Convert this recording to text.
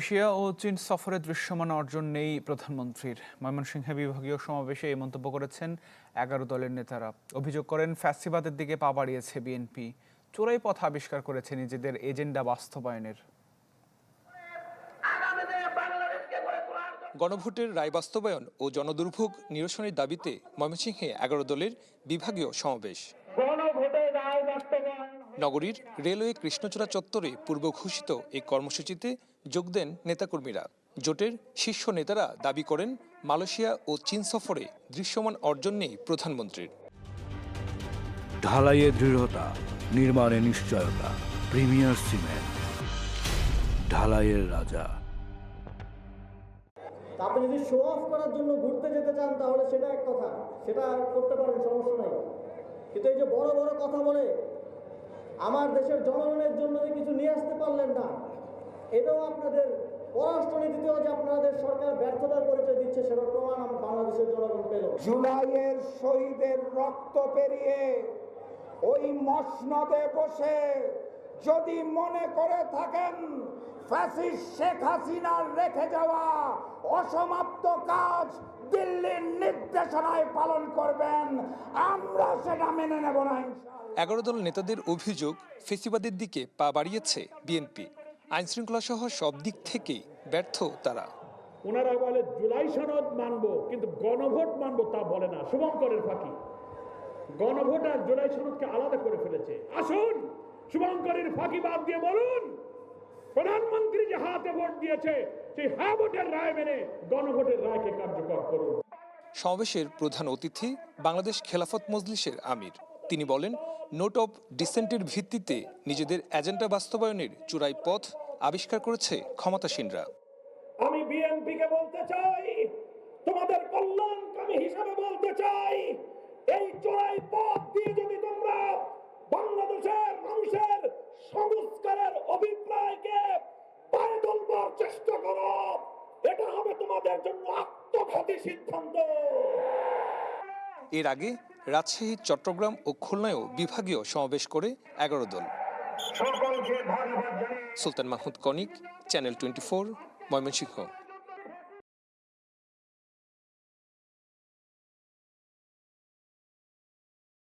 Asia ও চীন সফরে দৃশ্যমান অর্জন নেই প্রধানমন্ত্রীর। ময়মনসিংহে বিভাগীয় সমাবেশে এই মন্তব্য করেছেন 11 দলের নেতারা। অভিযোগ করেন ফ্যাসিবাদের দিকে পা বাড়িয়েছে বিএনপি, চোরাই পথ আবিষ্কার করেছে নিজেদের এজেন্ডা বাস্তবায়নের। গণভোটের রায় বাস্তবায়ন ও জনদুর্ভোগ নিরসনের দাবিতে ময়মনসিংহে 11 দলের বিভাগীয় সমাবেশ। নগরীর রেলওয়ে কৃষ্ণচূড়া চত্বরে পূর্ব ঘোষিত এই কর্মসূচিতে যোগ দেন নেতাকর্মীরা। জোটের শীর্ষ নেতারা দাবি করেন মালয়েশিয়া ও চীন সফরে দৃশ্যমান অর্জন নেই প্রধানমন্ত্রীর। ঢালাইয়ে দৃঢ়তা, নির্মাণে নিশ্চয়তা, প্রিমিয়ার সিমেন্ট, ঢালাইয়ের রাজা। আপনি যদি শো অফ করার জন্য ঘুরতে যেতে চান তাহলে সেটা এক কথা, সেটা করতে পারেন, সমস্যা নাই। কিন্তু এই যে বড় বড় কথা বলে আমার দেশের জনগণের জন্য কিছু নিয়ে আসতে পারলেন না, এটাও আপনাদের পররাষ্ট্রনীতিতেও যে আপনাদের সরকার ব্যর্থতার পরিচয় দিচ্ছে সেটার প্রমাণ বাংলাদেশের জনগণ পেল। জুলাইয়ের শহীদের রক্ত পেরিয়ে ওই মসনদে বসে যদি মনে করে থাকেন ফ্যাসিস্ট শেখ হাসিনার রেখে যাওয়া অসমাপ্ত কাজ দিল্লির নির্দেশনায় পালন করবেন, আমরা সেটা মেনে নেব না। 11 দল নেতাদের অভিযোগ ফ্যাসিবাদের দিকে পা বাড়িয়েছে বিএনপি। আইন শৃঙ্খলা সহ সব দিক থেকেই ব্যর্থ তারা। ওনারা বলে জুলাই সনদ মানবো কিন্তু গণভোট মানবো তা বলে না। শুভঙ্করের ফাঁকি, গণভোট আর জুলাই সনদকে আলাদা করে ফেলেছে। আসুন শুভঙ্করের ফাঁকি বাদ দিয়ে বলুন প্রধানমন্ত্রী যে হাতে ভোট দিয়েছে সেই হ্যাঁ ভোটের রায় মেনে গণভোটের রায়কে কার্যকর করুন। সমাবেশের প্রধান অতিথি বাংলাদেশ খেলাফত মজলিসের আমির। তিনি বলেন, নোট অব ডিসেন্টের ভিত্তিতে নিজেদের এজেন্ডা বাস্তবায়নের চূড়াই পথ আবিষ্কার করেছে ক্ষমতাসীনরা। আমি বিএনপিকে বলতে চাই, তোমাদের কল্যাণকামী হিসাবে বলতে চাই, এই চোরাই পথ দিয়ে যদি তোমরা বাংলাদেশের মানুষের সংস্কারের অভিপ্রায়কে পায়ে তুলবার চেষ্টা করো, এটা হবে তোমাদের জন্য আত্মঘাতী সিদ্ধান্ত। এর আগে রাজশাহী, চট্টগ্রাম ও খুলনায়ও বিভাগীয় সমাবেশ করে 11 দল। সুলতান মাহমুদ কনিক, চ্যানেল 24, ময়মনসিংহ।